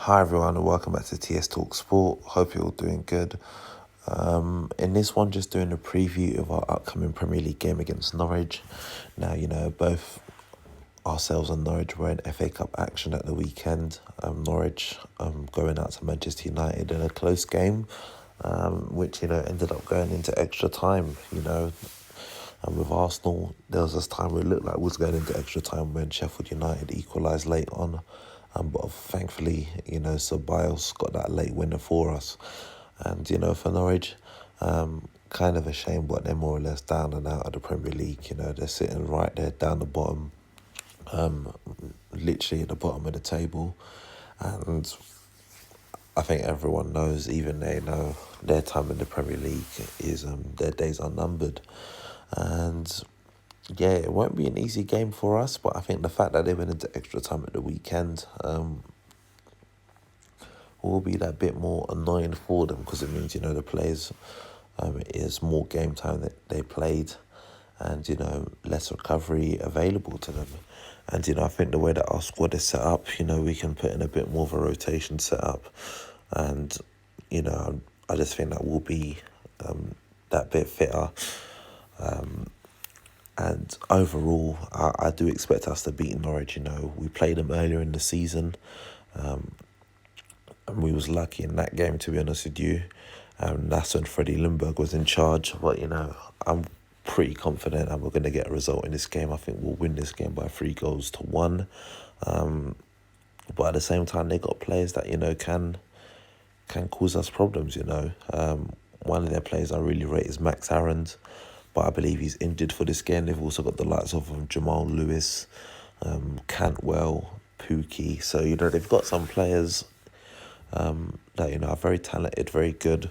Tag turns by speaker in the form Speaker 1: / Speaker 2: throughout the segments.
Speaker 1: Hi everyone and welcome back to TS Talk Sport. Hope you're all doing good. In this one, just doing a preview of our upcoming Premier League game against Norwich. Now, both ourselves and Norwich were in FA Cup action at the weekend. Norwich going out to Manchester United in a close game, which, ended up going into extra time, And with Arsenal, there was this time where it looked like it was going into extra time when Sheffield United equalised late on. But thankfully, Ceballos got that late winner for us. And, for Norwich, kind of a shame, but they're more or less down and out of the Premier League. They're sitting right there down the bottom, literally at the bottom of the table. And I think everyone knows, even they know, their time in the Premier League is their days are numbered. And yeah, it won't be an easy game for us, but I think the fact that they went into extra time at the weekend will be that bit more annoying for them, because it means, the players, it is more game time that they played and, less recovery available to them. And, I think the way that our squad is set up, we can put in a bit more of a rotation setup. And, I just think that will be that bit fitter. And overall, I do expect us to beat Norwich. We played them earlier in the season, and we was lucky in that game, to be honest with you. That's when Freddie Lundberg was in charge. But, I'm pretty confident that we're going to get a result in this game. I think we'll win this game by 3-1. But at the same time, they got players that, can cause us problems, One of their players I really rate is Max Aarons, but I believe he's injured for this game. They've also got the likes of Jamal Lewis, Cantwell, Pookie. So, they've got some players that, are very talented, very good,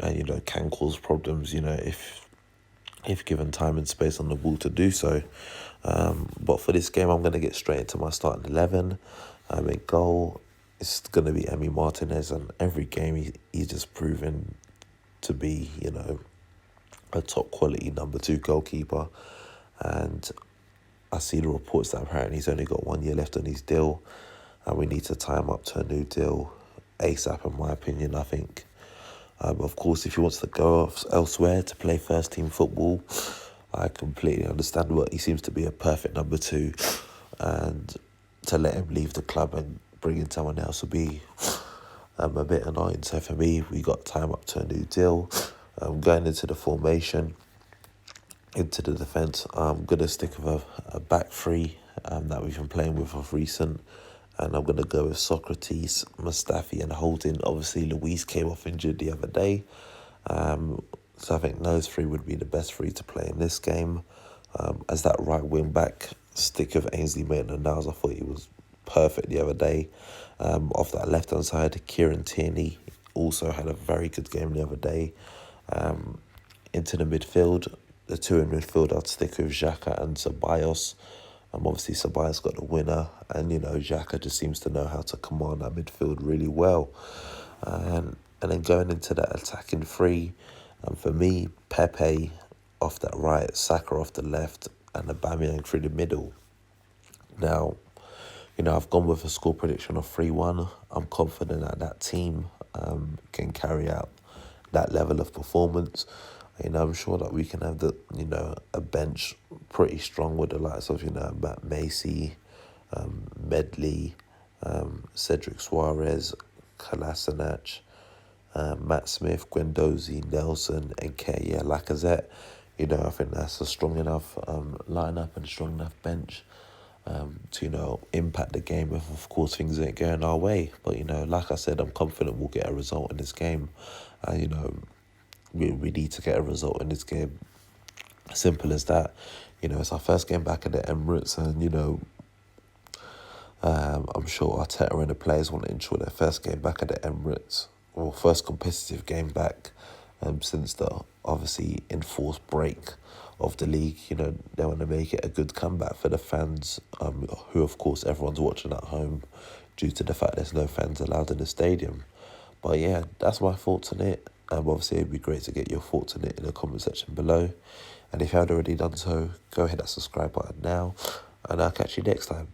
Speaker 1: and, can cause problems, if given time and space on the ball to do so. But for this game, I'm going to get straight into my starting 11. In goal, it's going to be Emi Martinez, and every game he's just proven to be, a top quality number 2 goalkeeper. And I see the reports that apparently he's only got 1 year left on his deal, and we need to tie him up to a new deal ASAP, in my opinion. I think, of course, if he wants to go off elsewhere to play first team football, I completely understand, but he seems to be a perfect number 2, and to let him leave the club and bring in someone else would be a bit annoying. So for me, we got time up to a new deal. Going into the formation, into the defence, I'm going to stick with a back three that we've been playing with of recent. And I'm going to go with Socrates, Mustafi and Holding. Obviously, Luis came off injured the other day. So I think those 3 would be the best 3 to play in this game. As that right wing back, stick with Ainsley Maitland-Niles. I thought he was perfect the other day. Off that left-hand side, Kieran Tierney also had a very good game the other day. Into the midfield, the 2 in midfield, I'd stick with Xhaka and Ceballos. Obviously, Ceballos got the winner, and, Xhaka just seems to know how to command that midfield really well. And then going into that attacking 3, for me, Pepe off that right, Saka off the left, and Aubameyang through the middle. Now, I've gone with a score prediction of 3-1. I'm confident that that team can carry out that level of performance. I'm sure that we can have a bench pretty strong with the likes of, Matt Macy, Medley, Cedric Suarez, Kolasinac, Matt Smith, Guendouzi, Nelson, and Lacazette. I think that's a strong enough lineup and a strong enough bench to, impact the game if, of course, things ain't going our way. But, like I said, I'm confident we'll get a result in this game. We need to get a result in this game. Simple as that. It's our first game back at the Emirates, and, I'm sure Arteta and the players want to ensure their first game back at the Emirates, or first competitive game back since the, obviously, enforced break of the league. They want to make it a good comeback for the fans, who, of course, everyone's watching at home due to the fact there's no fans allowed in the stadium. But yeah, that's my thoughts on it. Obviously, it'd be great to get your thoughts on it in the comment section below. And if you haven't already done so, go hit that subscribe button now. And I'll catch you next time.